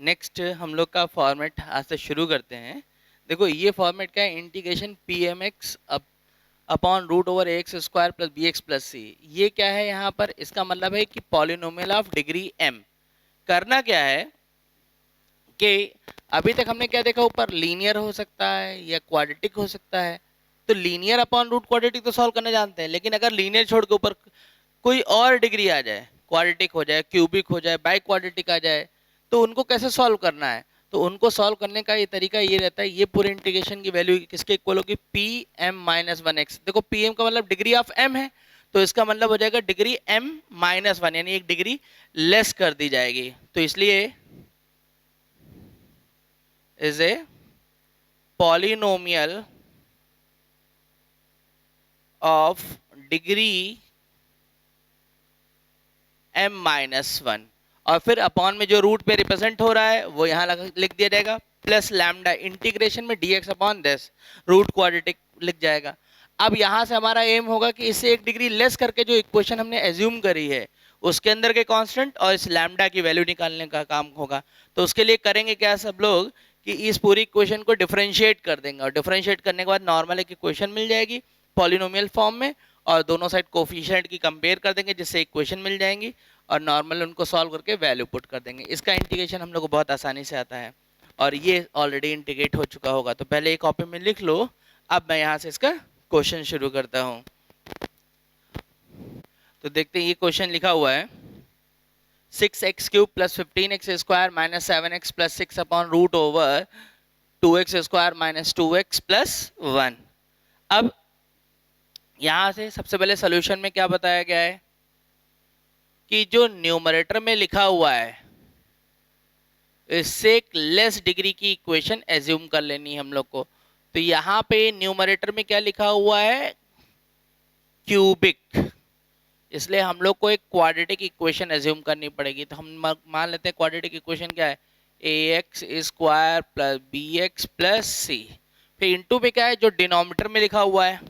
Next हम लोग का फॉर्मेट आज से शुरू करते हैं। देखो ये फॉर्मेट क्या है, integration P M X upon root over A X square plus B X plus C. ये क्या है यहाँ पर, इसका मतलब है कि पॉलिनोमियल ऑफ डिग्री एम। करना क्या है कि अभी तक हमने क्या देखा, ऊपर लीनियर हो सकता है या क्वाड्रेटिक हो सकता है। तो लीनियर अपॉन रूट क्वाड्रेटिक तो सॉल्व करने जानते हैं, लेकिन अगर लीनियर छोड़ के ऊपर कोई और डिग्री आ जाए, क्वाड्रेटिक हो जाए, क्यूबिक हो जाए, बाई क्वाड्रेटिक आ जाए, तो उनको कैसे सॉल्व करना है। तो उनको सॉल्व करने का ये तरीका ये रहता है, ये पूरे इंटीग्रेशन की वैल्यू किसके इक्वल होगी, P M minus one X. देखो पी एम का मतलब डिग्री ऑफ एम है, तो इसका मतलब हो जाएगा डिग्री एम माइनस वन, यानी एक डिग्री लेस कर दी जाएगी। तो इसलिए is a polynomial of degree M minus one, और फिर अपॉन में जो रूट पे रिप्रेजेंट हो रहा है वो यहाँ लिख दिया जाएगा, प्लस लैम्डा इंटीग्रेशन में dx upon this root quadratic लिख जाएगा। अब यहाँ से हमारा एम होगा कि इससे एक डिग्री लेस करके जो इक्वेशन हमने एज्यूम करी है उसके अंदर के कांस्टेंट और इस लैम्डा की वैल्यू निकालने का काम होगा। तो उसके लिए करेंगे क्या सब लोग कि इस पूरी इक्वेशन को डिफरेंशिएट कर देंगे, और डिफरेंशिएट करने के बाद नॉर्मल एक इक्वेशन मिल जाएगी पॉलिनोमियल फॉर्म में, और दोनों साइड कोफिशिएंट की कंपेयर कर देंगे जिससे इक्वेशन मिल जाएंगी, और नॉर्मल उनको सॉल्व करके वैल्यू पुट कर देंगे। इसका इंटीग्रेशन हम लोग को बहुत आसानी से आता है, और ये ऑलरेडी इंटीग्रेट हो चुका होगा। तो पहले एक कॉपी में लिख लो। अब मैं यहाँ से इसका क्वेश्चन शुरू करता हूँ। तो देखते हैं, ये क्वेश्चन लिखा हुआ है 6x cube plus 15x square minus 7x plus 6 upon root over 2x square minus 2x plus 1। अब यहाँ से सबसे पहले सोल्यूशन में क्या बताया गया है कि जो न्यूमरेटर में लिखा हुआ है इससे एक लेस डिग्री की इक्वेशन एज्यूम कर लेनी है हम लोग को। तो यहाँ पे न्यूमरेटर में क्या लिखा हुआ है, क्यूबिक, इसलिए हम लोग को एक क्वाड्रेटिक इक्वेशन एज्यूम करनी पड़ेगी। तो हम मान लेते हैं क्वाड्रेटिक इक्वेशन क्या है, A X square plus B X plus C. फिर इंटू में क्या है, जो डिनोमिनेटर में लिखा हुआ है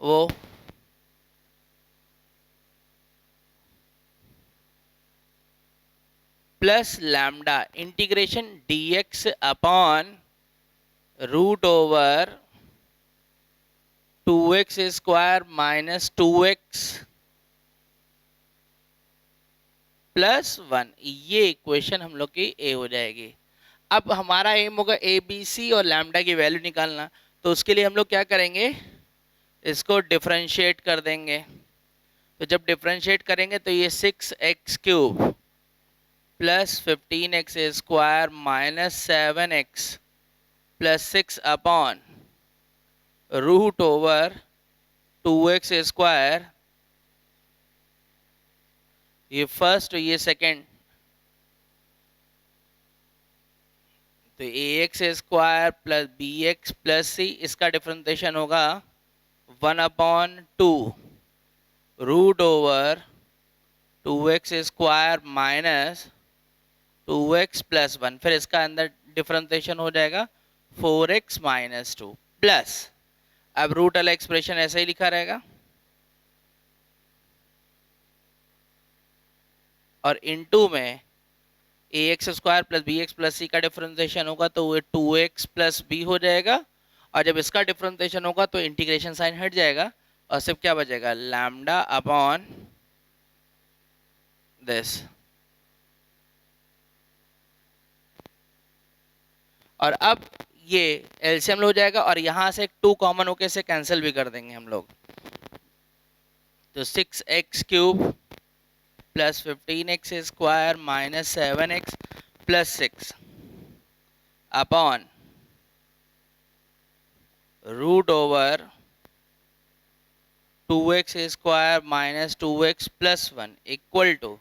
वो plus lambda integration dx upon root over 2x square minus 2x plus 1। ये इक्वेशन हम लोग की ए हो जाएगी। अब हमारा एम होगा ए बी सी और लैम्डा की वैल्यू निकालना। तो उसके लिए हम लोग क्या करेंगे, इसको डिफरेंशिएट कर देंगे। तो जब डिफरेंशिएट करेंगे तो ये 6x cube plus 15x square minus 7x plus 6 upon root over 2x square, ये फर्स्ट और ये सेकेंड, तो A X square plus B X plus C, इसका डिफरेंशिएशन होगा 1/2 root over 2x square minus 2x plus 1। फिर इसका अंदर differentiation हो जाएगा 4x माइनस 2 प्लस, अब रूट वाला एक्सप्रेशन ऐसे ही लिखा रहेगा, और इनटू में A X square plus B X plus सी का डिफरेंशिएशन होगा तो वो 2x प्लस बी हो जाएगा, और जब इसका डिफरेंशिएशन होगा तो इंटीग्रेशन साइन हट जाएगा और सिर्फ क्या बचेगा, लैम्डा अपॉन दिस। और अब ये एलसीएम हो जाएगा, और यहां से 2 कॉमन होके से कैंसिल भी कर देंगे हम लोग। तो 6x cube plus 15x square minus 7x plus 6 upon root over 2x square minus 2x plus 1 equal to,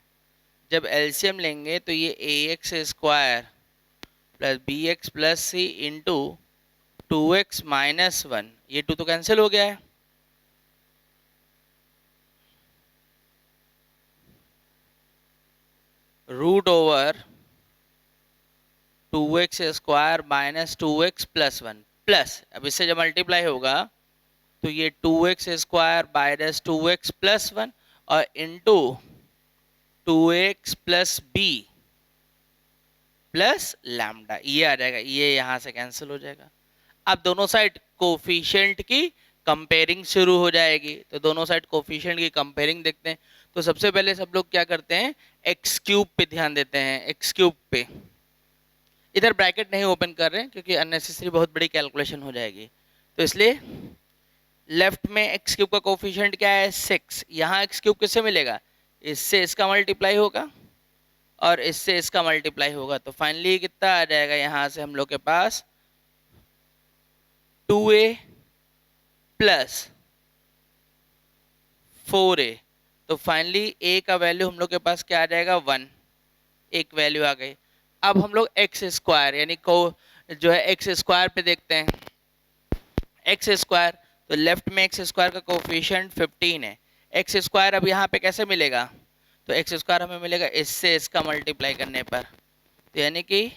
जब एलसीएम लेंगे तो ये ax square plus B X plus C into 2x minus 1, ये 2 तो कैंसिल हो गया है, root over 2x square minus 2x plus 1 plus, अब इससे जब मल्टीप्लाई होगा तो ये 2x square minus 2x plus 1 और into 2x plus B plus lambda, ये आ जाएगा, ये यहाँ से कैंसिल हो जाएगा। अब दोनों साइड कोफिशिएंट की कंपेयरिंग शुरू हो जाएगी, तो दोनों साइड कोफिशिएंट की कंपेयरिंग देखते हैं। तो सबसे पहले सब लोग क्या करते हैं, एक्स क्यूब पे ध्यान देते हैं, एक्स क्यूब पे। इधर ब्रैकेट नहीं ओपन कर रहे हैं क्योंकि अननेसेसरी बहुत बड़ी कैलकुलेशन हो जाएगी, तो इसलिए लेफ्ट में एक्स क्यूब का कोफिशिएंट क्या है 6। यहाँ एक्स क्यूब किससे मिलेगा, इससे इसका मल्टीप्लाई होगा और इससे इसका मल्टीप्लाई होगा, तो फाइनली कितना आ जाएगा यहाँ से हम लोग के पास 2a प्लस 4a। तो फाइनली a का वैल्यू हम लोग के पास क्या आ जाएगा 1, एक वैल्यू आ गई। अब हम लोग एक्स स्क्वायर यानी को जो है एक्स स्क्वायर पे देखते हैं, एक्स स्क्वायर, तो लेफ्ट में एक्स स्क्वायर का कोफिशिएंट 15 है। एक्स स्क्वायर अब यहाँ पे कैसे मिलेगा, तो एक्स स्क्वायर हमें मिलेगा इससे इसका मल्टीप्लाई करने पर, तो यानी कि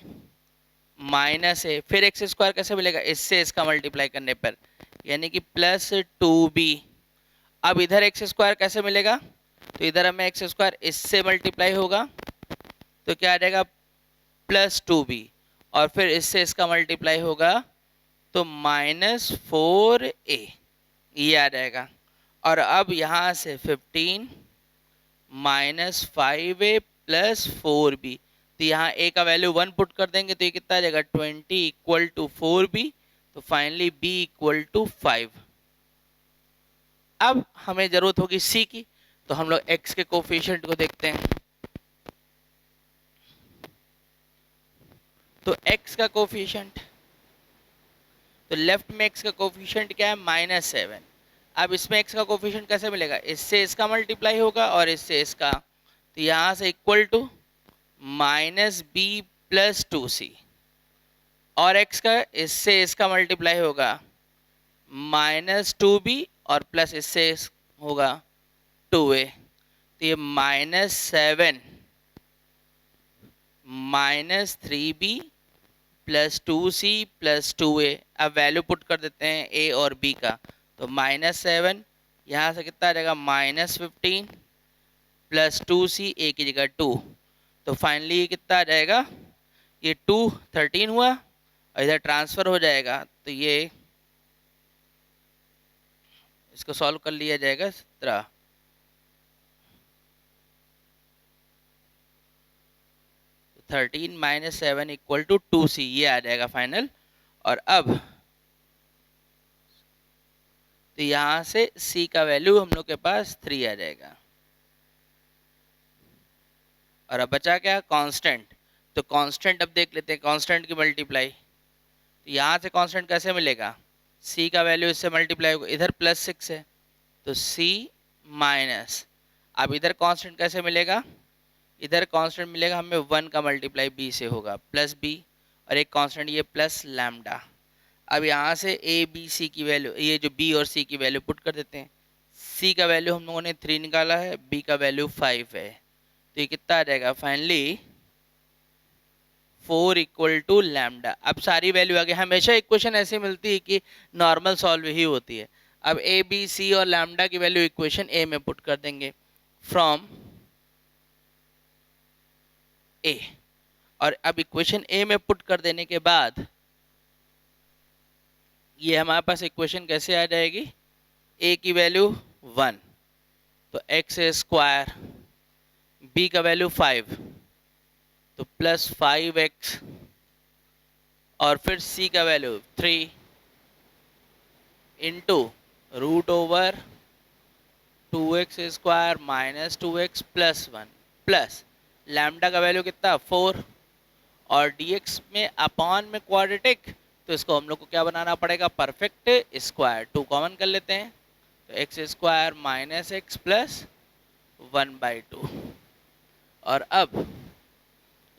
माइनस है, फिर एक्स स्क्वायर कैसे मिलेगा, इससे इसका मल्टीप्लाई करने पर, यानी कि प्लस 2b। अब इधर एक्स स्क्वायर कैसे मिलेगा, तो इधर हमें एक्स स्क्वायर इससे मल्टीप्लाई होगा, तो क्या आ जाएगा प्लस 2b, और फिर इससे इसका मल्टीप्लाई होगा तो माइनस 4a, ये आ जाएगा। और अब यहाँ से 15 माइनस 5a प्लस 4b, तो यहाँ a का वैल्यू 1 पुट कर देंगे तो ये कितना आ जाएगा 20 इक्वल टू 4b, तो फाइनली b इक्वल टू 5। अब हमें जरूरत होगी c की, तो हम लोग x के कोफिशिएंट को देखते हैं। तो x का कोफिशिएंट, तो लेफ्ट में x का कोफिशिएंट क्या है -7। अब इसमें x का कोफिशिएंट कैसे मिलेगा, इससे इसका मल्टीप्लाई होगा और इससे इसका, तो यहाँ से equal to -b plus 2c, और x का इससे इसका मल्टीप्लाई होगा -2b और प्लस इससे होगा 2a, तो ये -7 -3b plus 2c plus 2a। अब वैल्यू पुट कर देते हैं a और b का, तो -7 यहाँ से कितना आ जाएगा -15 प्लस 2c, a की जगह 2, तो फाइनली ये कितना आ जाएगा, ये 2 13 हुआ और इधर ट्रांसफर हो जाएगा, तो ये इसको सॉल्व कर लिया जाएगा 17, तो 13 माइनस 7 इक्वल टू 2c, ये आ जाएगा फाइनल। और अब तो यहाँ से c का वैल्यू हम लोग के पास 3 आ जाएगा, और अब बचा क्या कांस्टेंट, तो कांस्टेंट अब देख लेते हैं, कांस्टेंट की मल्टीप्लाई, तो यहाँ से कांस्टेंट कैसे मिलेगा, c का वैल्यू इससे मल्टीप्लाई होगा, इधर +6 है तो c माइनस, अब इधर कांस्टेंट कैसे मिलेगा, इधर कांस्टेंट मिलेगा हमें 1 का मल्टीप्लाई b से होगा प्लस b, और एक कांस्टेंट ये प्लस लैम्डा। अब यहाँ से a b c की वैल्यू, ये जो b और c की वैल्यू पुट कर देते हैं, c का वैल्यू हम लोगों ने 3 निकाला है, b का वैल्यू 5 है, तो ये कितना आ जाएगा फाइनली 4 इक्वल टू लैम्डा। अब सारी वैल्यू आ गई, हमेशा इक्वेशन ऐसी मिलती है कि नॉर्मल सॉल्व ही होती है। अब ए बी सी और लैम्डा की वैल्यू इक्वेशन ए में पुट कर देंगे फ्रॉम ए, और अब इक्वेशन ए में पुट कर देने के बाद ये हमारे पास इक्वेशन कैसे आ जाएगी, ए की वैल्यू 1, तो एक्स स्क्वायर, बी का वैल्यू 5 तो प्लस 5x, और फिर c का value 3 into √over 2x square minus 2x plus 1 plus lambda का वैल्यू कितना 4, और dx में अपॉन में क्वाड्रेटिक, तो इसको हम लोग को क्या बनाना पड़ेगा परफेक्ट स्क्वायर, 2 कॉमन कर लेते हैं, तो x square minus x plus 1/2, और अब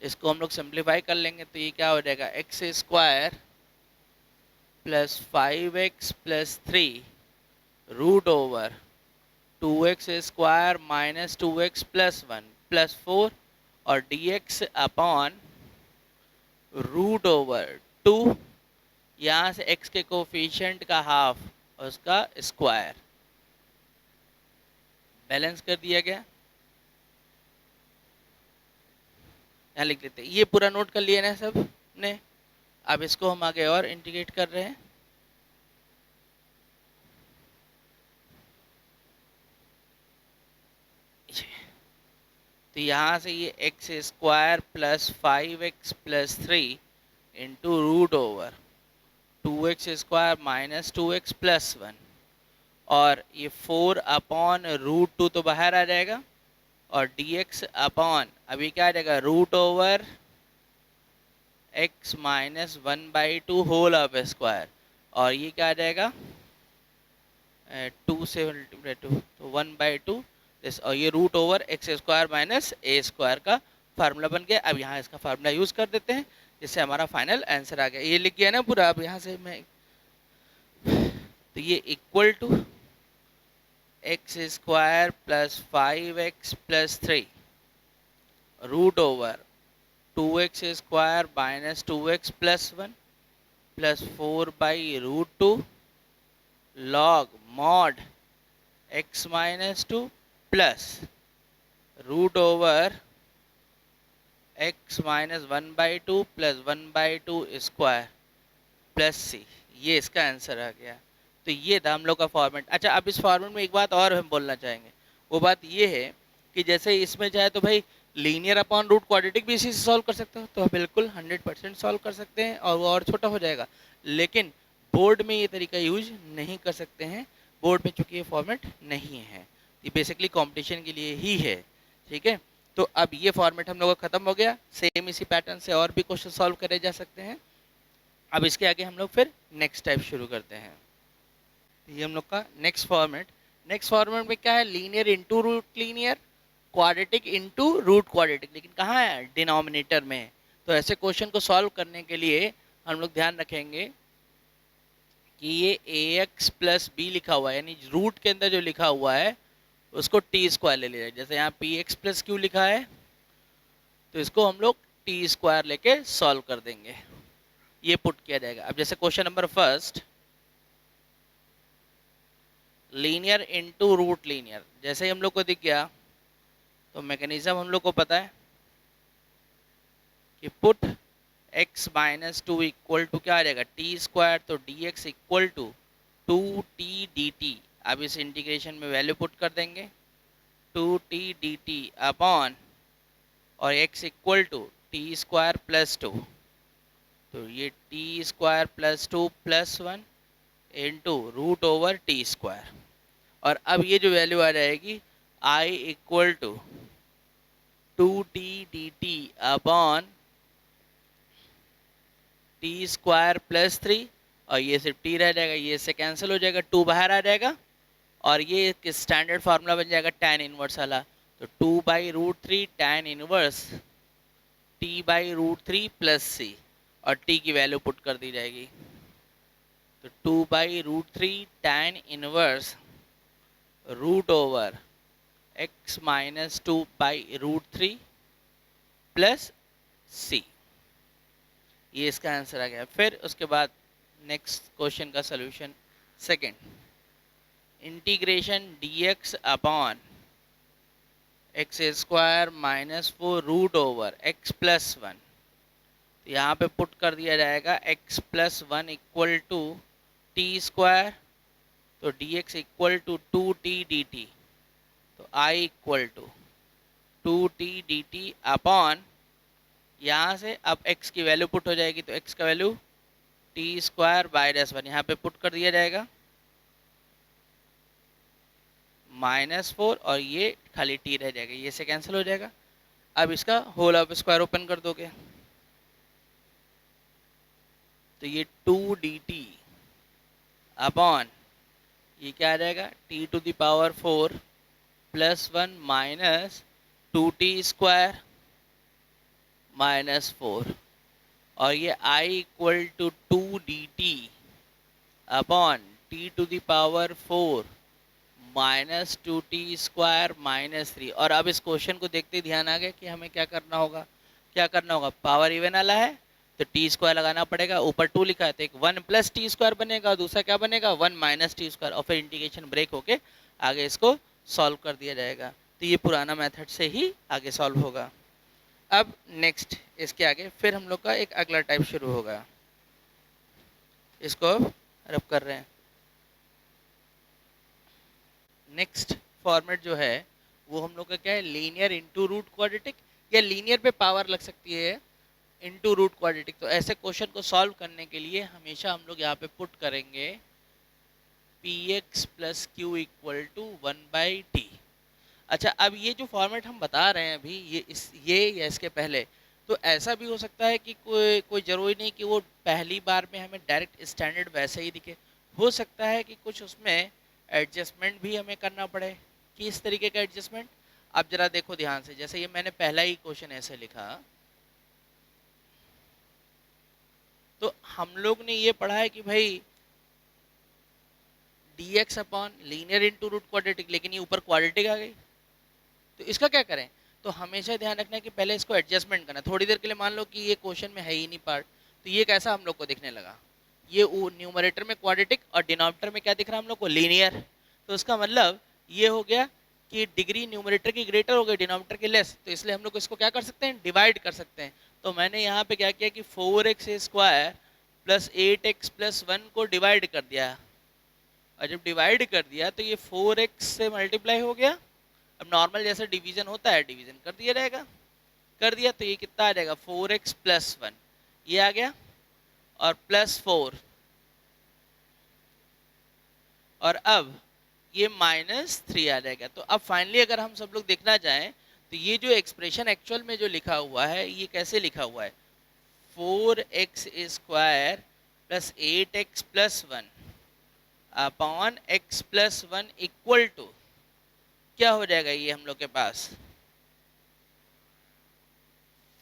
इसको हम लोग सिंप्लीफाई कर लेंगे, तो ये क्या हो जाएगा x square plus 5x plus 3 √over 2x square minus 2x plus 1 plus 4, और dx अपॉन √ओवर 2, यहाँ से x के कोफिशिएंट का हाफ और उसका स्क्वायर, बैलेंस कर दिया गया। यहाँ लिख देते हैं। ये पूरा नोट कर लिया ना सब ने। अब इसको हम आगे और इंटीग्रेट कर रहे हैं। तो यहाँ से ये X square plus 5x plus 3 into root over 2x square minus 2x plus 1, और ये 4 अपॉन रूट 2 तो बाहर आ जाएगा, और dx अपॉन अभी क्या आ जाएगा root over x minus 1/2 whole of square, और ये क्या आ जाएगा 2 से मल्टीप्लाई 2 तो 1/2 दिस, और ये root over X square minus A square का फार्मूला बन गया। अब यहाँ इसका फार्मूला यूज कर देते हैं, जिससे हमारा फाइनल आंसर आ गया। ये लिख गया ना पूरा। अब यहाँ से मैं तो ये equal to X square plus 5x plus 3 root over 2x square minus 2x plus 1 plus 4/√2 log mod x minus 2 plus root over x minus 1/2 plus 1/2 square plus C. ये इसका आंसर आ गया। तो ये था हम लोग का फॉर्मेट। अच्छा, अब इस फॉर्मेट में एक बात और हम बोलना चाहेंगे। वो बात ये है कि जैसे इसमें चाहे तो भाई लीनियर अपॉन रूट क्वाड्रेटिक भी इसी से सॉल्व कर सकते हो, तो बिल्कुल 100% सॉल्व कर सकते हैं और वो और छोटा हो जाएगा। लेकिन बोर्ड में ये तरीका यूज नहीं कर सकते हैं, बोर्ड में चूंकि ये फॉर्मेट नहीं है। ये बेसिकली कंपटीशन के लिए ही है, ठीक है। तो अब ये फॉर्मेट हम लोग का खत्म हो गया। सेम इसी पैटर्न से और भी क्वेश्चन सॉल्व करे जा सकते हैं। अब इसके आगे हम लोग फिर नेक्स्ट टाइप शुरू करते हैं। ये हम लोग का नेक्स्ट फॉर्मेट में क्या है, linear into root linear, quadratic into root quadratic, लेकिन कहाँ है डिनोमिनेटर में। तो ऐसे क्वेश्चन को सॉल्व करने के लिए हम लोग ध्यान रखेंगे कि ये ax प्लस बी लिखा हुआ है, यानी रूट के अंदर जो लिखा हुआ है उसको टी स्क्वायर ले लिया। जैसे यहाँ पी एक्स प्लस क्यू लिखा है, तो इसको हम लोग टी स्क्वायर लेके सॉल्व कर देंगे। ये पुट किया जाएगा। अब जैसे question number first, linear into root linear, जैसे ही हम लोग को दिख गया तो मैकेनिज्म हम लोग को पता है कि put x minus 2 equal to क्या आ जाएगा टी स्क्वायर, तो dx equal to 2t dt। अब इस इंटीग्रेशन में वैल्यू पुट कर देंगे 2t dt अपॉन, और x equal to T square plus 2, तो ये टी square plus 2 plus 1 into root over T square. और अब ये जो वैल्यू आ जाएगी i equal to 2t dt upon T square plus 3, और ये सिर्फ t रह जाएगा, ये से कैंसिल हो जाएगा, 2 बाहर आ जाएगा, और ये स्टैंडर्ड फार्मूला बन जाएगा tan इनवर्स वाला। तो 2/√3 tan inverse t/√3 plus C, और t की वैल्यू पुट कर दी जाएगी। तो 2/√3 tan inverse root over x minus 2/√3 plus C, ये इसका आंसर आ गया। फिर उसके बाद नेक्स्ट क्वेश्चन का solution second, integration dx upon X square minus 4 root over x plus 1, तो यहाँ पे पुट कर दिया जाएगा x plus 1 equal to T square, तो dx equal to 2t dt, तो i equal to 2t dt upon, यहाँ से अब x की वैल्यू पुट हो जाएगी, तो x का वैल्यू टी स्क्वायर माइनस 1, यहाँ पे पुट कर दिया जाएगा -4, और ये खाली t रह जाएगा, ये से कैंसिल हो जाएगा। अब इसका होल ऑफ स्क्वायर ओपन कर दोगे, तो ये 2dt अपॉन, ये क्या आ जाएगा t⁴ plus 1 minus 2t square -4, और ये i equal to 2dt upon t⁴ minus 2t square -3। और अब इस क्वेश्चन को देखते ही ध्यान आ गया कि हमें क्या करना होगा, पावर इवन वाला है तो टी स्क्वायर लगाना पड़ेगा, ऊपर 2 लिखा है तो एक 1 प्लस टी स्क्वायर बनेगा, दूसरा क्या बनेगा 1 माइनस टी स्क्वायर, और फिर इंटीग्रेशन ब्रेक होके आगे इसको सॉल्व कर दिया जाएगा। तो ये पुराना मेथड से ही आगे सॉल्व होगा। अब नेक्स्ट इसके आगे फिर हम लोग का एक अगला टाइप शुरू होगा, इसको रब कर रहे हैं। नेक्स्ट फॉर्मेट जो है वो हम लोग का क्या है, लीनियर इंटू रूट क्वाड्रेटिक, या लीनियर पे पावर लग सकती है इंटू रूट क्वाड्रेटिक। तो ऐसे क्वेश्चन को सॉल्व करने के लिए हमेशा हम लोग यहाँ पे पुट करेंगे P X plus Q equal to 1/t। अच्छा, अब ये जो फॉर्मेट हम बता रहे हैं अभी, ये या इसके पहले, तो ऐसा भी हो सकता है कि कोई ज़रूरी नहीं कि वो पहली बार में हमें डायरेक्ट स्टैंडर्ड वैसे ही दिखे। हो सकता है कि कुछ उसमें एडजस्टमेंट भी हमें करना पड़े। कि इस तरीके का एडजस्टमेंट, आप जरा देखो ध्यान से, जैसे ये मैंने पहला ही क्वेश्चन ऐसे लिखा, तो हम लोग ने ये पढ़ा है कि भाई dx upon linear into root quadratic, लेकिन ये ऊपर क्वाड्रेटिक आ गई, तो इसका क्या करें। तो हमेशा ध्यान रखना है कि पहले इसको एडजस्टमेंट करना। थोड़ी देर के लिए मान लो कि ये क्वेश्चन में है ही नहीं पार्ट, तो ये कैसा हम लोग को दिखने लगा, ये न्यूमरेटर में क्वाड्रेटिक और डिनोमिनेटर में क्या दिख रहा है हम लोग को, लीनियर। तो इसका मतलब ये हो गया कि डिग्री न्यूमरेटर की ग्रेटर हो गई डिनोमिनेटर की लेस, तो इसलिए हम लोग इसको क्या कर सकते हैं, डिवाइड कर सकते हैं। तो मैंने यहाँ पे क्या किया कि 4x² प्लस 8x प्लस 1 को डिवाइड कर दिया, और जब डिवाइड कर दिया तो ये 4x से मल्टीप्लाई हो गया। अब नॉर्मल जैसे डिवीजन होता है, डिवीजन कर दिया जाएगा, कर दिया तो ये कितना आ जाएगा, 4x प्लस 1 ये आ गया, और प्लस 4, और अब ये -3 आ जाएगा। तो अब फाइनली अगर हम सब लोग देखना चाहें तो ये जो एक्सप्रेशन एक्चुअल में जो लिखा हुआ है, ये कैसे लिखा हुआ है, 4x² plus 8x plus 1 upon x plus 1 equal to क्या हो जाएगा, ये हम लोग के पास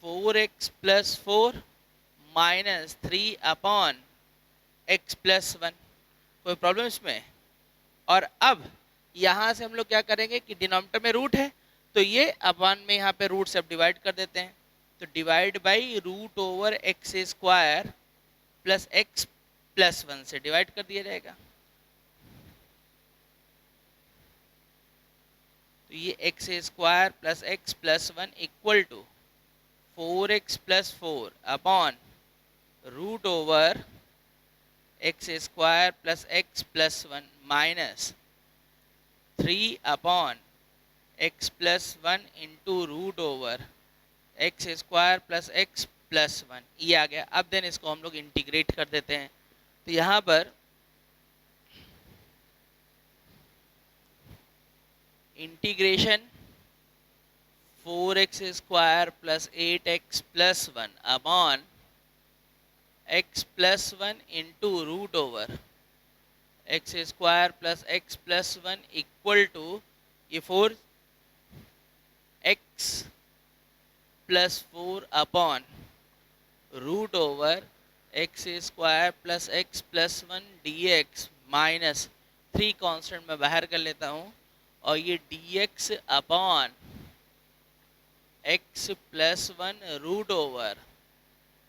4x plus 4 minus 3 upon x plus 1। कोई प्रॉब्लम इसमें। और अब यहाँ से हम लोग क्या करेंगे कि डिनोमिनेटर में रूट है, तो ये अपॉन में यहाँ पे रूट से अब डिवाइड कर देते हैं, तो divide by root over X square plus X plus 1 से डिवाइड कर दिया जाएगा। तो ये X square plus X plus 1 equal to 4x plus 4 upon root over X square plus X plus 1 minus 3 upon X plus 1 into root over X square plus X plus 1, ये आ गया। अब देन इसको हम लोग इंटीग्रेट कर देते हैं, तो यहाँ पर integration 4x² plus 8x plus 1 upon x plus 1 into root over x² plus x plus 1 equal to ये 4x plus 4 upon root over x² plus x plus 1 dx minus 3 constant में बाहर कर लेता हूँ, और ये dx upon x plus 1 root over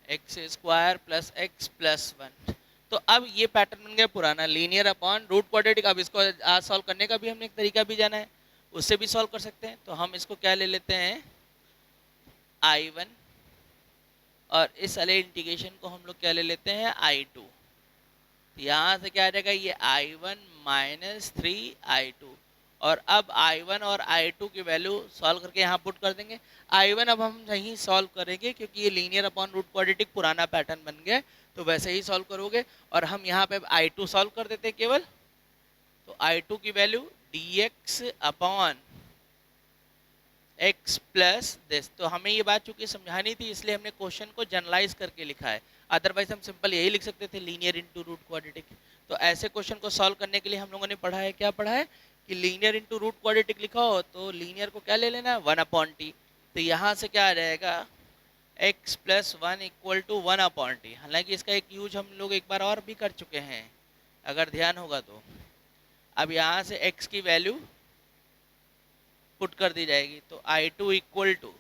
x² plus x plus 1। तो अब ये पैटर्न बन गया पुराना, लीनियर अपॉन रूट क्वाड्रेटिक। अब इसको आज सॉल्व करने का भी हमने एक तरीका भी जाना है, उससे भी सॉल्व कर सकते हैं। तो हम इसको क्या ले लेते हैं, I1, और इस वाले इंटीग्रेशन को हम लोग क्या ले लेते हैं, I2। तो यहाँ से क्या आ जाएगा, ये I1 माइनस 3I2, और अब I1 और I2 की वैल्यू सॉल्व करके यहाँ पुट कर देंगे। I1 अब हम नहीं सॉल्व करेंगे क्योंकि ये लीनियर अपॉन रूट क्वाड्रेटिक पुराना पैटर्न बन गया, तो वैसे ही सॉल्व करोगे। और हम यहाँ पे I2 सॉल्व कर देते हैं केवल, तो I2 की value dx upon x plus this. तो हमें ये बात चूंकि समझानी थी, इसलिए हमने क्वेश्चन को जनरलाइज करके लिखा है, अदरवाइज हम सिंपल यही लिख सकते थे, लीनियर इंटू रूट क्वाड्रेटिक। तो ऐसे क्वेश्चन को सॉल्व करने के लिए हम लोगों ने पढ़ा है, क्या पढ़ा है कि लीनियर इंटू रूट क्वाड्रेटिक लिखा हो तो लीनियर को क्या ले लेना है, 1/t। तो यहाँ से क्या आ जाएगा, x plus 1 equal to 1/t। हालांकि इसका एक यूज हम लोग एक बार और भी कर चुके हैं, अगर ध्यान होगा तो। अब यहाँ से x की वैल्यू पुट कर दी जाएगी, तो I2 इक्वल टू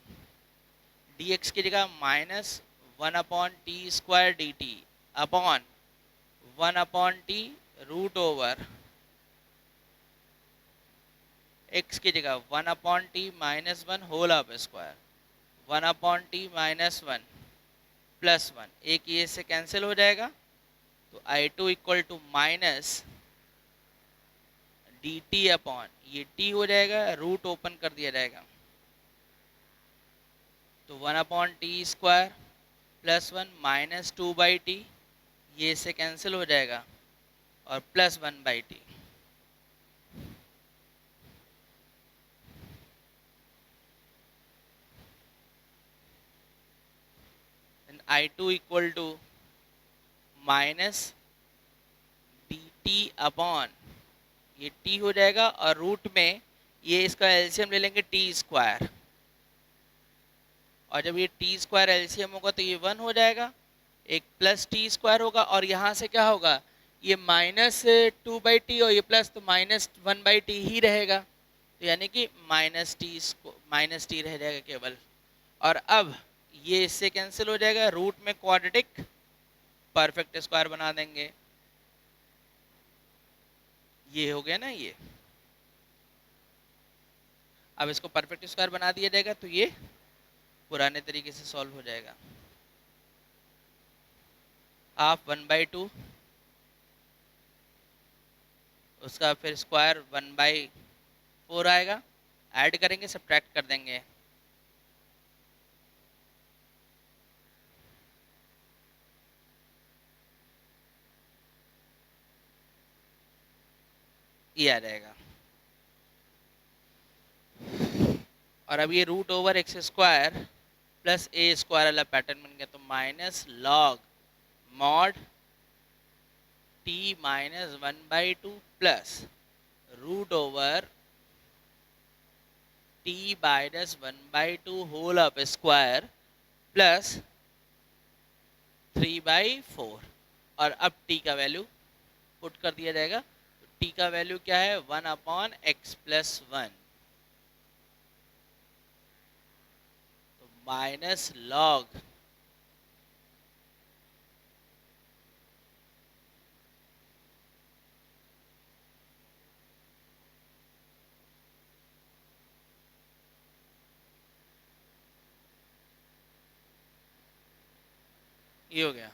dx की जगह minus 1/t² dt upon 1/t root over x की जगह 1/t minus 1 whole of square 1/t-1 एक ये से कैंसिल हो जाएगा, तो I2 equal to minus dt upon ये t हो जाएगा, रूट ओपन कर दिया जाएगा, तो 1/t² +1 माइनस 2/t, ये से कैंसिल हो जाएगा और plus 1/t। I2 equal to minus dt upon ये t हो जाएगा और रूट में ये इसका एलसीएम ले लेंगे t², और जब ये t² एलसीएम होगा तो ये 1 हो जाएगा, एक प्लस t² होगा, और यहाँ से क्या होगा, ये माइनस 2/t और ये प्लस, तो माइनस 1/t ही रहेगा, तो यानी कि माइनस टी रह जाएगा केवल। और अब ये इससे कैंसिल हो जाएगा, रूट में क्वाड्रेटिक परफेक्ट स्क्वायर बना देंगे, ये हो गया ना ये। अब इसको परफेक्ट स्क्वायर बना दिया जाएगा तो ये पुराने तरीके से सॉल्व हो जाएगा। हाफ 1/2, उसका फिर स्क्वायर 1/4 आएगा, ऐड करेंगे सब्ट्रैक्ट कर देंगे, ये आ जाएगा। और अब ये root over x² plus a² वाला पैटर्न बन गया, तो minus log mod t minus 1/2 plus root over t minus 1/2 whole of square plus 3/4। और अब t का वैल्यू पुट कर दिया जाएगा, तो t का वैल्यू क्या है, 1/x+1, तो माइनस लॉग ये हो गया।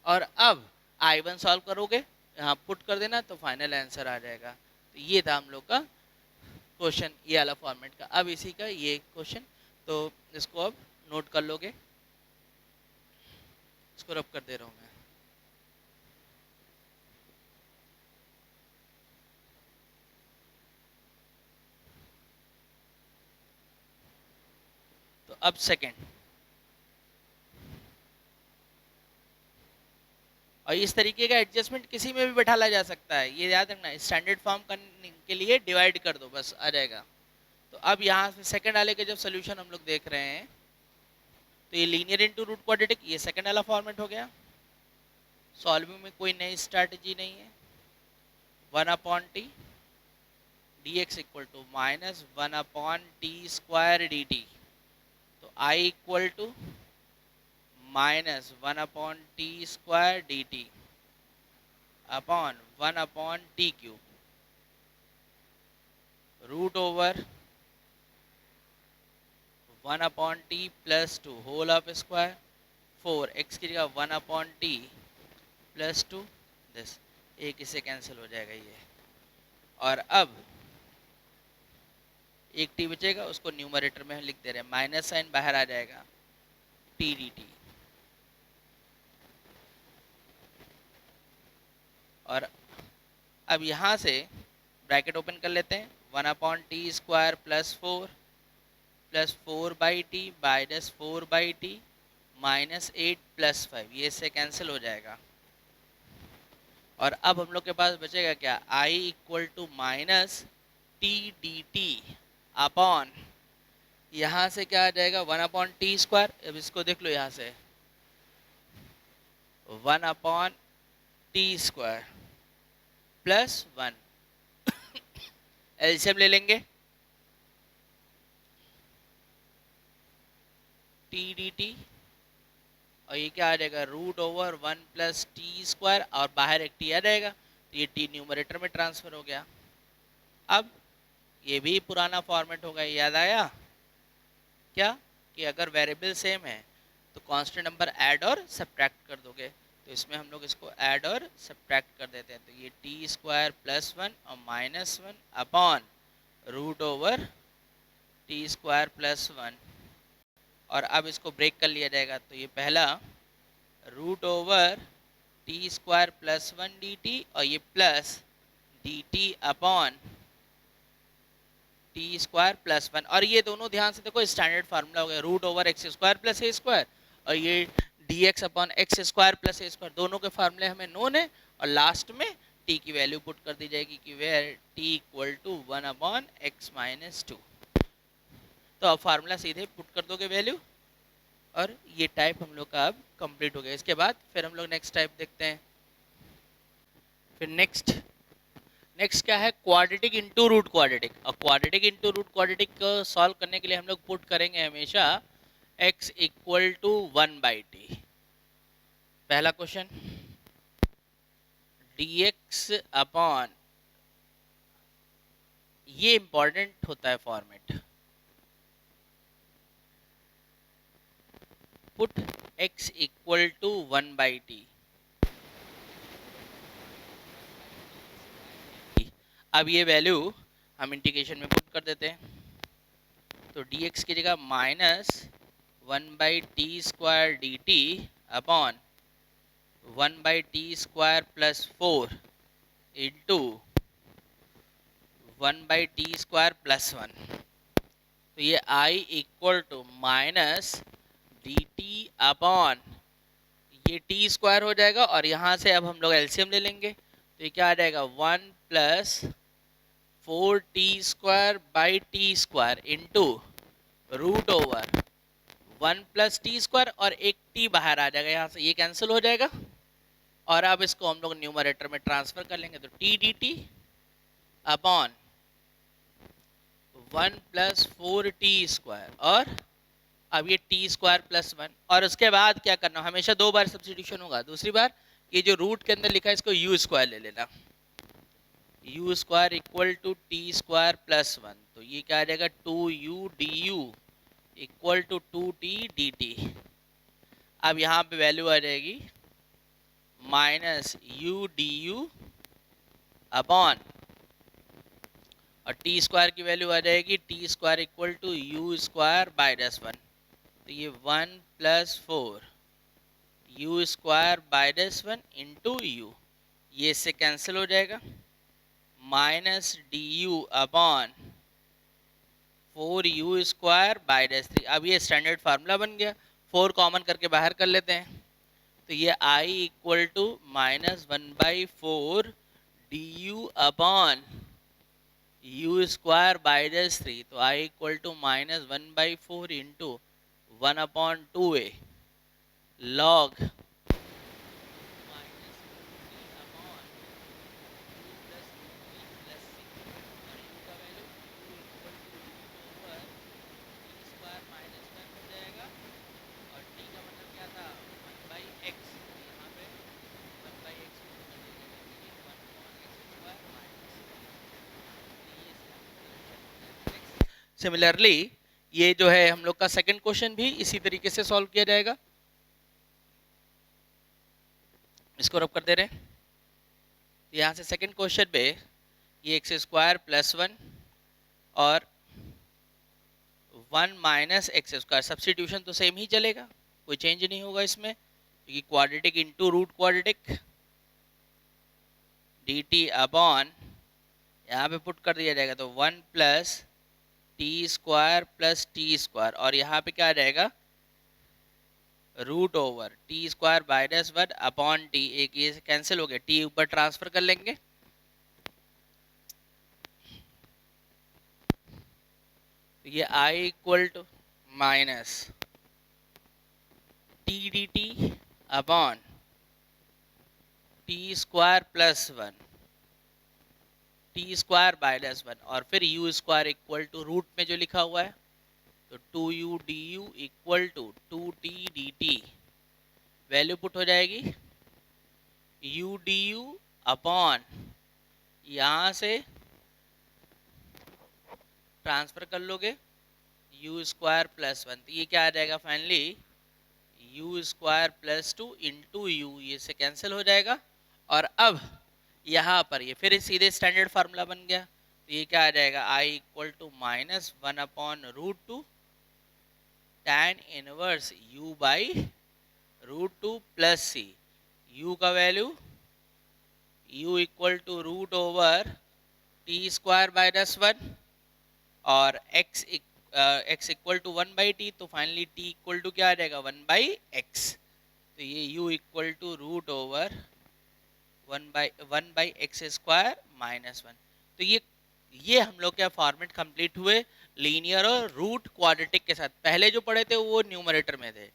और अब I1 सॉल्व करोगे, यहाँ पुट कर देना, तो फाइनल आंसर आ जाएगा। तो ये था हम लोग का क्वेश्चन, ये वाला फॉर्मेट का। अब इसी का ये क्वेश्चन, तो इसको अब नोट कर लोगे, इसको रब कर दे रहा हूँ मैं। तो अब सेकंड, और इस तरीके का एडजस्टमेंट किसी में भी बैठाला जा सकता है, ये याद रखना। स्टैंडर्ड फॉर्म करने के लिए डिवाइड कर दो, बस आ जाएगा। तो अब यहाँ से सेकंड वाले के जब सोल्यूशन हम लोग देख रहे हैं, तो ये लीनियर इनटू रूट क्वाड्रेटिक, ये सेकंड वाला फॉर्मेट हो गया। सॉल्विंग में कोई नई स्ट्रैटेजी नहीं है। 1/t dx equal to minus 1/t² dt, तो I equal to minus 1/t² dt upon 1/t³ root over 1/t plus 2 whole of square 4 x की जगह 1/t प्लस 2 दिस, एक इससे कैंसिल हो जाएगा ये। और अब एक t बचेगा, उसको न्यूमरेटर में लिख दे रहे हैं, माइनस साइन बाहर आ जाएगा, t dt। और अब यहाँ से ब्रैकेट ओपन कर लेते हैं, 1/t² plus 4 plus 4/t minus 4/t minus 8 plus 5, ये इससे कैंसिल हो जाएगा। और अब हम लोग के पास बचेगा क्या, I equal to minus t dt upon, यहाँ से क्या आ जाएगा, 1/t²। अब इसको देख लो, यहाँ से 1/t² प्लस 1, एलसीएम ले लेंगे, t dt, और ये क्या आ जाएगा, रूट ओवर 1 प्लस t², और बाहर एक t आ जाएगा, तो ये t न्यूमरेटर में ट्रांसफर हो गया। अब ये भी पुराना फॉर्मेट होगा, याद आया क्या, कि अगर वेरिएबल सेम है तो कांस्टेंट नंबर ऐड और सब्ट्रैक्ट कर दोगे। तो इसमें हम लोग इसको ऐड और सब्ट्रैक्ट कर देते हैं। तो ये टी स्क्वायर प्लस 1 और minus 1 upon root over T square plus 1, और अब इसको ब्रेक कर लिया जाएगा। तो ये पहला root over T square plus 1 D t और ये plus d t upon T square plus 1, और ये दोनों ध्यान से देखो स्टैंडर्ड फार्मूला हो गया, root over X square plus A square, और ये D X upon X square plus A square, दोनों के फार्मूले हमें नोन है। और लास्ट में टी की वैल्यू पुट कर दी जाएगी कि where t equal to 1 upon x minus 2। तो अब फार्मूला सीधे पुट कर दोगे वैल्यू, और ये टाइप हम लोग का अब कंप्लीट हो गया। इसके बाद फिर हम लोग नेक्स्ट टाइप देखते हैं। फिर नेक्स्ट क्या है, क्वाड्रेटिक इंटू रूट क्वाड्रेटिक। और क्वाड्रेटिक इंटू रूट क्वाड्रेटिक को सॉल्व करने के लिए हम लोग पुट करेंगे हमेशा x इक्वल टू 1/t। पहला क्वेश्चन dx अपॉन, ये इंपॉर्टेंट होता है format, put x equal to 1/t। अब ये वैल्यू हम इंटीग्रेशन में पुट कर देते हैं। तो dx की जगह minus 1/t square dt upon 1/t square plus 4 into 1/t square plus 1। तो ये i equal to minus dt upon, ये t स्क्वायर हो जाएगा, और यहाँ से अब हम लोग एलसीएम ले लेंगे। तो ये क्या आ जाएगा, 1 plus 4t square by t square into root over 1 plus t square, और एक t बाहर आ जाएगा, यहाँ से ये कैंसिल हो जाएगा। और अब इसको हम लोग न्यूमरेटर में ट्रांसफर कर लेंगे। तो T d t upon 1 plus 4t square, और अब ये टी स्क्वायर प्लस 1, और उसके बाद क्या करना, हमेशा 2 बार सब्स्टिट्यूशन होगा। दूसरी बार ये जो रूट के अंदर लिखा है इसको यू स्क्वायर ले लेना, u square equal to T square plus 1। तो ये क्या आ जाएगा, 2u du equal to 2t dt। अब यहाँ पे वैल्यू आ जाएगी माइनस u du अपॉन, और टी स्क्वायर की वैल्यू आ जाएगी t square equal to u square by -1। तो ये 1 plus 4 u square by -1 into u, ये इससे कैंसिल हो जाएगा, minus d u upon 4u square by -3। अब ये स्टैंडर्ड फार्मूला बन गया, 4 कॉमन करके बाहर कर लेते हैं। तो ये i equal to minus 1/4 d u upon u square by -3। तो i equal to minus 1/4 into 1/2a log similarly ये जो है हम लोग का सेकंड क्वेश्चन भी इसी तरीके से सॉल्व किया जाएगा। इसको रब कर दे रहे हैं। यहाँ से सेकंड क्वेश्चन पे ये एक्स स्क्वायर प्लस 1 और 1 माइनस एक्स स्क्वायर, सब्स्टिट्यूशन तो सेम ही चलेगा, कोई चेंज नहीं होगा इसमें, क्योंकि quadratic into root quadratic d t upon, यहाँ पे पुट कर दिया जाएगा। तो 1 plus t square plus t square, और यहाँ पे क्या आ जाएगा, root over T square by -1 upon t, एक ये कैंसिल हो गया, टी ऊपर ट्रांसफर कर लेंगे। तो ये i equal to minus t d t upon T square plus 1 t square by -1, और फिर u square equal to root में जो लिखा हुआ है, तो 2u du equal to 2t dt, value put हो जाएगी u du अपॉन, यहाँ से ट्रांसफर कर लोगे यू स्क्वायर प्लस वन, तो ये क्या आ जाएगा finally you square plus two into u, ये से कैंसिल हो जाएगा। और अब यहाँ पर ये फिर सीधे स्टैंडर्ड फार्मूला बन गया, तो ये क्या आ जाएगा I equal to minus one upon root two tan inverse u by root two plus C, u का value u equal to root over T square minus one और x equal to one by T, तो finally t equal to क्या आ जाएगा one by X, तो ये u equal to root over one by X square minus one. तो ये हम लोग क्या फॉर्मेट कंप्लीट हुए लीनियर और रूट क्वाड्रेटिक के साथ। पहले जो पढ़े थे वो न्यूमरेटर में थे,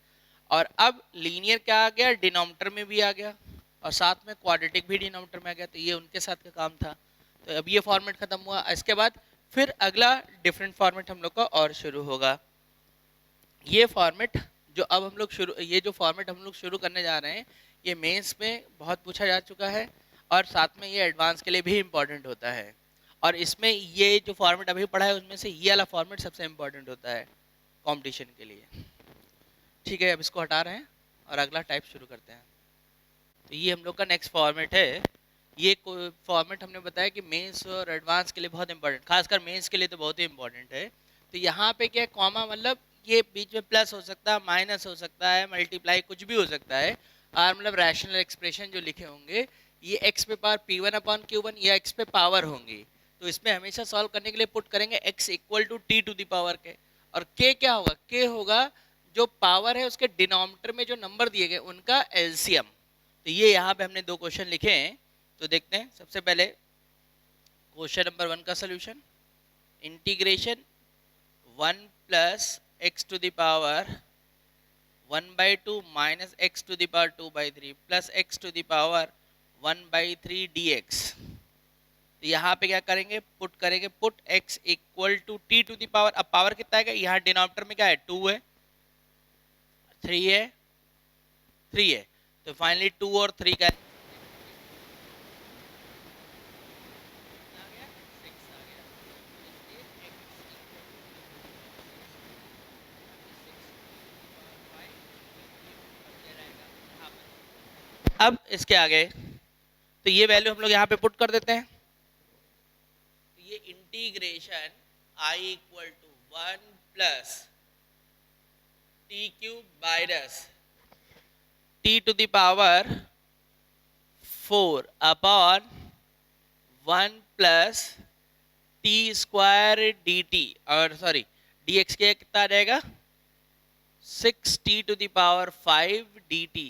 और अब लीनियर क्या आ गया डिनोमिनेटर में भी आ गया, और साथ में क्वाड्रेटिक भी डिनोमिनेटर में आ गया, तो ये उनके साथ का काम था। तो अब ये फॉर्मेट खत्म हुआ, इसके बाद फिर अगला डिफरेंट फॉर्मेट हम लोग का और शुरू होगा। ये फॉर्मेट जो अब हम लोग ये जो फॉर्मेट हम लोग शुरू करने जा रहे हैं, ये मेंस में बहुत पूछा जा चुका है, और साथ में ये एडवांस के लिए भी इम्पोर्टेंट होता है। और इसमें ये जो फॉर्मेट अभी पढ़ा है उसमें से ये वाला फॉर्मेट सबसे इम्पोर्टेंट होता है कंपटीशन के लिए। ठीक है, अब इसको हटा रहे हैं और अगला टाइप शुरू करते हैं। तो ये हम लोग का नेक्स्ट फॉर्मेट है। ये फॉर्मेट हमने बताया कि मेंस और एडवांस के लिए बहुत इंपॉर्टेंट, खासकर मेंस के लिए तो बहुत ही इंपॉर्टेंट है। तो यहाँ पे क्या कॉमा मतलब ये बीच में प्लस हो सकता है, माइनस हो सकता है, मल्टीप्लाई कुछ भी हो सकता है, और मतलब रैशनल एक्सप्रेशन जो लिखे होंगे ये एक्स पे power P one upon Q one या एक्स पे पावर होंगी। तो इसमें हमेशा सॉल्व करने के लिए पुट करेंगे x equal to t to the power के, और के क्या होगा, के होगा जो पावर है उसके डिनोमिनेटर में जो नंबर दिए गए उनका एलसीएम। तो ये यहाँ पे हमने दो क्वेश्चन लिखे हैं, तो देखते हैं। सबसे पहले क्वेश्चन नंबर वन का solution, integration one plus x to the power one by two minus x to the power two by three plus x to the power one by three d x. तो यहाँ पे क्या करेंगे, put करेंगे, put x equal to t to the power. अब power कितना है, यहाँ डिनोमिनेटर में क्या है 2 है, 3 है, 3 है, तो फाइनली 2 और 3 का अब इसके आगे तो ये वैल्यू हम लोग यहाँ पे पुट कर देते हैं। ये integration I equal to one plus T cube minus T to the power 4 upon one plus t square d t, और सॉरी डी एक्स के कितना आ जाएगा 6 t to the power 5 d t.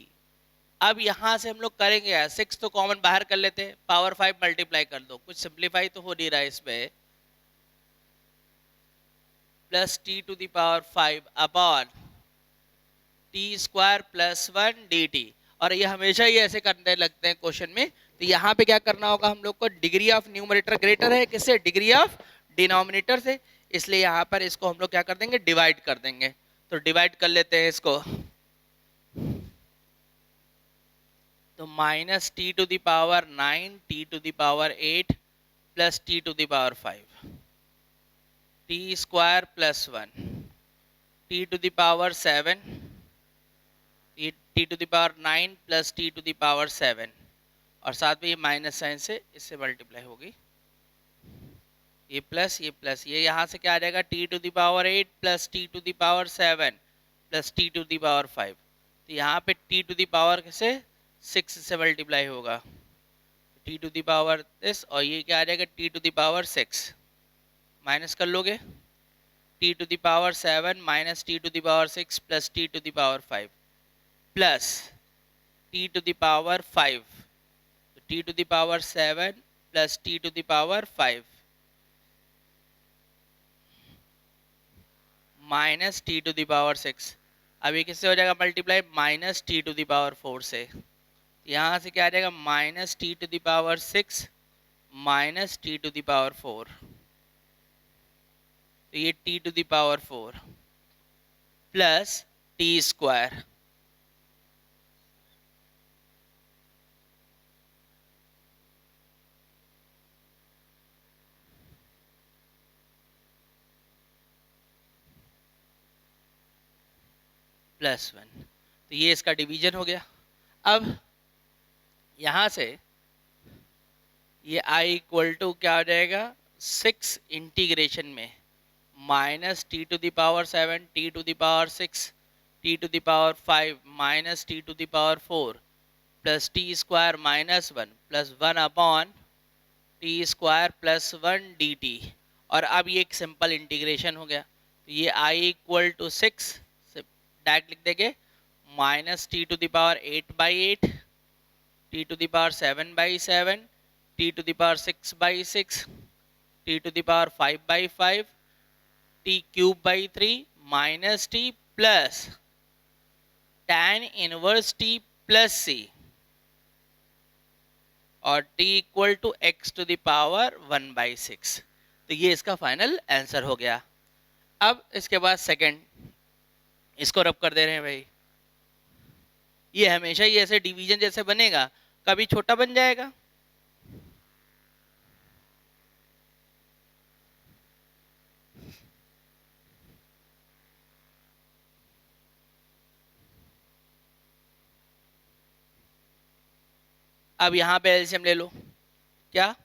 अब यहां से हम लोग करेंगे यार, 6 तो कॉमन बाहर कर लेते हैं, पावर 5 मल्टीप्लाई कर दो, कुछ सिंप्लीफाई तो हो नहीं रहा है इसमें, plus t to the power 5 upon T square plus one d t. और ये हमेशा ही ऐसे करने लगते हैं क्वेश्चन में। तो यहाँ पे क्या करना होगा हम लोग को, डिग्री ऑफ न्यूमरेटर ग्रेटर है किससे, डिग्री ऑफ डिनोमिनेटर से, इसलिए यहाँ पर इसको हम लोग क्या कर देंगे, डिवाइड कर देंगे। तो डिवाइड कर लेते हैं इसको, तो minus T to the power 9 t to the power 8 plus t to the power 5 t square plus one t to the power 7 t to the power 9 plus t to the power 7, और साथ में ये minus sign से इससे multiply होगी, ये plus ये यहाँ से क्या आ जाएगा t to the power 8 plus t to the power 7 plus t to the power 5। तो यहाँ पे टी टू द पावर से 6 से मल्टीप्लाई होगा, t to the power this, और ये क्या आ जाएगा t to the power 6, minus कर लोगे t to the power 7 minus T to the power 6 plus t to the power 5 plus t to the power 5, तो t to the power 7 plus t to the power 5 minus T to the power 6। अब ये किससे हो जाएगा multiply, minus T to the power 4 से, यहाँ से क्या आ जाएगा minus T to the power 6 minus T to the power 4, तो ये t to the power 4 plus t square, +1। तो ये इसका डिवीजन हो गया। अब यहाँ से ये i इक्वल टू क्या हो जाएगा, 6 इंटीग्रेशन में minus T to the power 7 t to the power 6 t to the power 5 minus T to the power 4 plus t square minus 1 plus 1 upon T square plus 1 D t. और अब ये एक simple integration हो गया। तो ये i equal to 6 direct लिख देंगे, minus T to the power 8/8 T to the power 7/7 T to the power 6/6 T to the power 5/5 T क्यूब/3 minus T plus tan inverse T plus C और t equal to X to the power 1/6। तो ये इसका final answer हो गया। अब इसके बाद सेकंड, इसको रब कर दे रहे हैं भाई। ये हमेशा ही ऐसे डिवीजन जैसे बनेगा, कभी छोटा बन जाएगा, अब यहाँ पे एलसीएम ले लो, क्या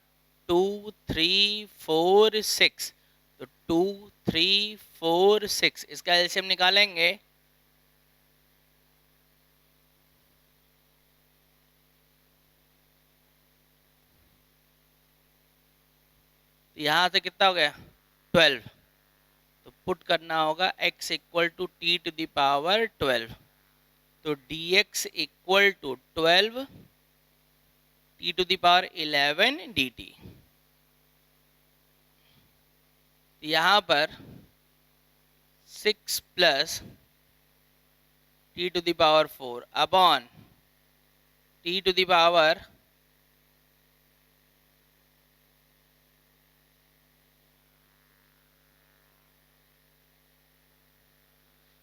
2 3 4 6, तो 2 3 4 6 इसका एलसीएम निकालेंगे। तो यहाँ से कितना हो गया 12, तो पुट करना होगा x equal to t to the power 12, तो dx equal to 12 t to the power 11 dt। यहाँ पर 6 plus t to the power 4 upon t to the power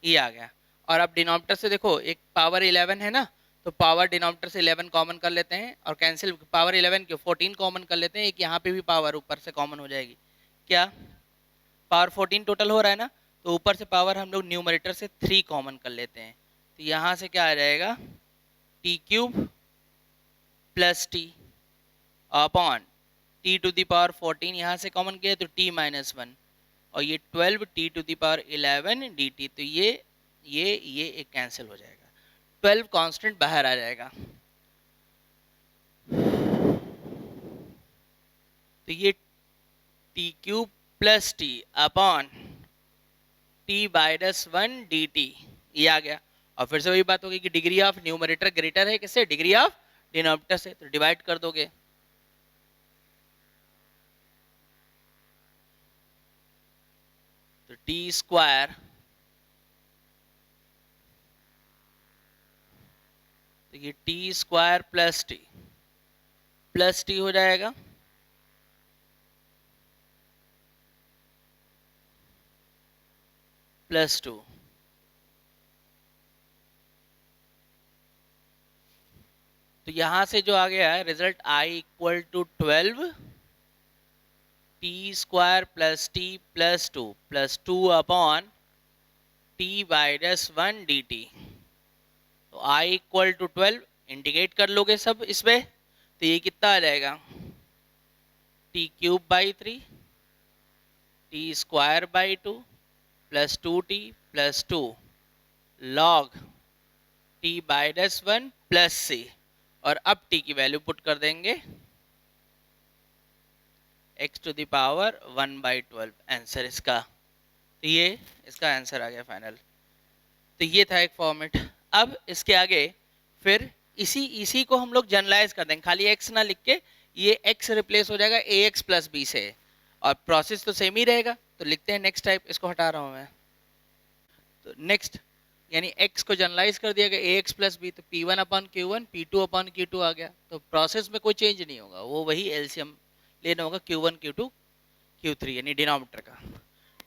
ये आ गया। और अब डिनोमिनेटर से देखो, एक पावर 11 है ना, तो पावर डिनोमिनेटर से 11 कॉमन कर लेते हैं और कैंसिल पावर 11 के 14 कॉमन कर लेते हैं। एक यहाँ पे भी पावर ऊपर से कॉमन हो जाएगी, क्या पावर 14 टोटल हो रहा है ना, तो ऊपर से पावर हम लोग न्यूमरेटर से 3 कॉमन कर लेते हैं। तो यहाँ से क्या आ जाएगा T cube plus t upon t to the power 14 यहाँ से कॉमन किया तो टी माइनस 1 और ये 12 t to the power 11 d T. तो ये एक कैंसिल हो जाएगा, 12 कांस्टेंट बाहर आ जाएगा। तो ये T cube plus t upon T minus 1 D T ये आ गया। और फिर से वही बात होगी कि डिग्री ऑफ न्यूमरेटर ग्रेटर है किससे, डिग्री ऑफ डिनोमिनेटर से, तो डिवाइड कर दोगे। तो टी स्क्वायर, तो ये टी स्क्वायर प्लस टी हो जाएगा प्लस 2। तो यहां से जो आ गया है result i equal to 12 T square plus 2 upon T minus 1 D T. तो i इक्वल टू 12 इंटीग्रेट कर लोगे सब इसमें, तो ये कितना आ जाएगा T cube by 3 T square by 2 plus 2t plus 2 log T minus 1 plus C. और अब t की वैल्यू पुट कर देंगे x to the power 1/12 answer इसका। तो ये इसका आंसर आ गया फाइनल। तो ये था एक फॉर्मेट। अब इसके आगे फिर इसी को हम लोग जनरलाइज कर देंगे, खाली x ना लिख के ये x रिप्लेस हो जाएगा ax प्लस b से, और प्रोसेस तो सेम ही रहेगा। तो लिखते हैं नेक्स्ट टाइप, इसको हटा रहा हूं मैं। तो नेक्स्ट यानी x को जनरलाइज कर दिया गया ax प्लस b, तो p1 upon q1 p2 upon q2 आ गया। तो प्रोसेस में कोई चेंज नहीं होगा, वो वही एलसीएम लेना होगा q1 q2 q3 यानी डिनोमिनेटर का।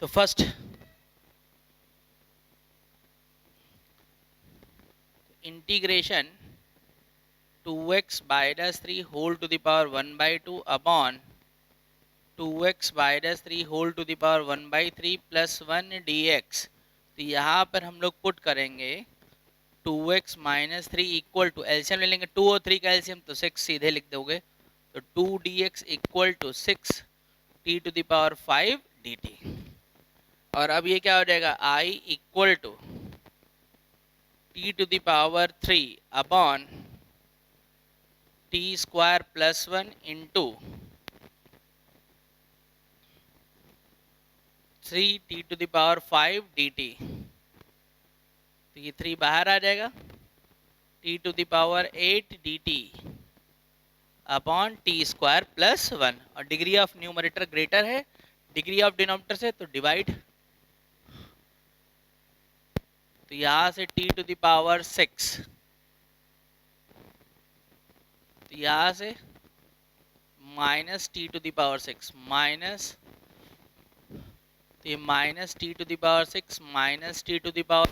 तो first integration 2x minus 3 whole to the power 1/2 upon 2x minus 3 whole to the power 1/3 plus 1 dx। तो यहाँ पर हम लोग पुट करेंगे 2x minus 3 equal to, LCM ले लेंगे 2 और 3 का एलसीएम तो 6 सीधे लिख दोगे, तो 2 dx equal to 6 t to the power 5 dt। और अब ये क्या हो जाएगा, I equal to t to the power 3 upon t square plus 1 into 3 t to the power 5 dt। तो ये 3 बाहर आ जाएगा, t to the power 8 dt upon T square plus 1, और डिग्री ऑफ न्यूमरेटर ग्रेटर है डिग्री ऑफ डिनोमिनेटर से, तो divide, तो यहां से t टू द पावर 6, तो यहां से minus T to the power 6 minus, तो ये minus T to the power 6 minus T to the power,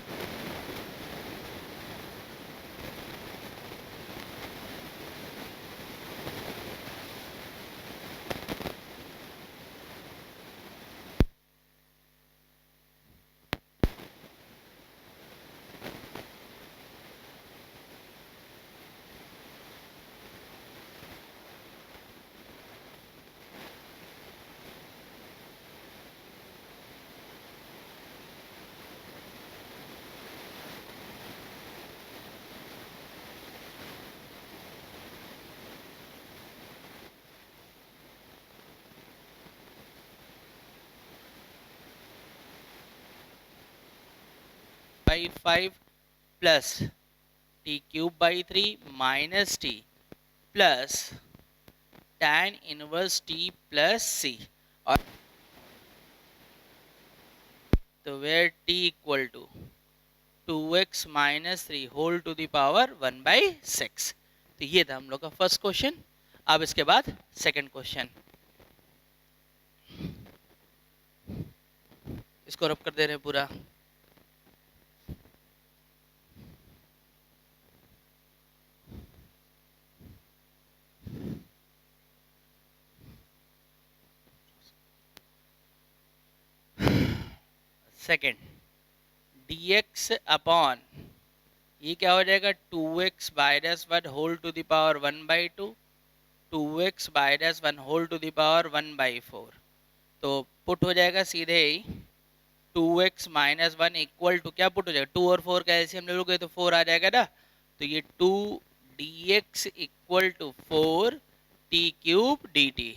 by 5 plus T cube by 3 minus T plus tan inverse T plus C, और तो where t equal to 2x minus 3 whole to the power 1/6। तो ये था हम लोग का first question. अब इसके बाद सेकंड क्वेश्चन, इसको रब कर दे रहे हैं पूरा। सेकंड, dx अपॉन, ये क्या हो जाएगा 2x minus 1 whole to the power 1/2, 2x minus 1 whole to the power 1/4। तो पुट हो जाएगा सीधे ही 2x माइनस 1 इक्वल टू, क्या पुट हो जाएगा 2 और 4 का एलसीएम ले लोगे तो 4 आ जाएगा ना, तो ये 2 dx equal to 4 t cube dt।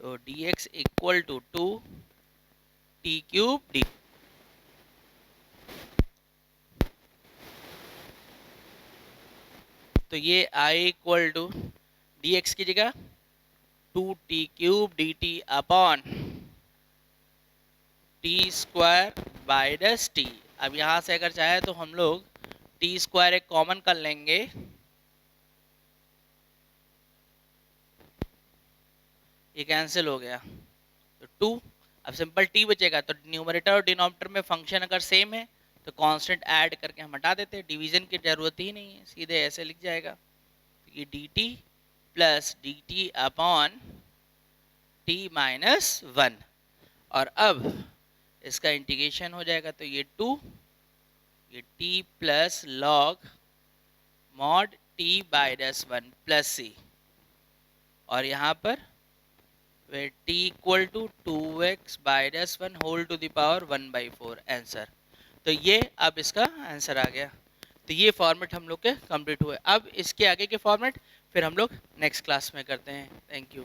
तो dx equal to 2 t cube dt। तो ये I इक्वल टू dx की जगह 2t cube dt upon T square minus T. अब यहाँ से अगर चाहे तो हम लोग टी स्क्वायर एक कॉमन कर लेंगे, ये कैंसिल हो गया, तो 2, अब सिंपल t बचेगा, तो न्यूमरेटर और डिनोमिनेटर में फंक्शन अगर सेम है तो कांस्टेंट ऐड करके हम हटा देते हैं, डिवीजन की जरूरत ही नहीं है, सीधे ऐसे लिख जाएगा, तो ये dt plus dt upon t minus 1, और अब इसका इंटीग्रेशन हो जाएगा, तो ये 2, ये t plus log mod t minus 1 plus C, और यहाँ पर where t equal to 2x minus 1 whole to the power 1/4 answer. तो ये अब इसका आंसर आ गया। तो ये फॉर्मेट हम लोग के कंप्लीट हुए। अब इसके आगे के फॉर्मेट फिर हम लोग नेक्स्ट क्लास में करते हैं। Thank you.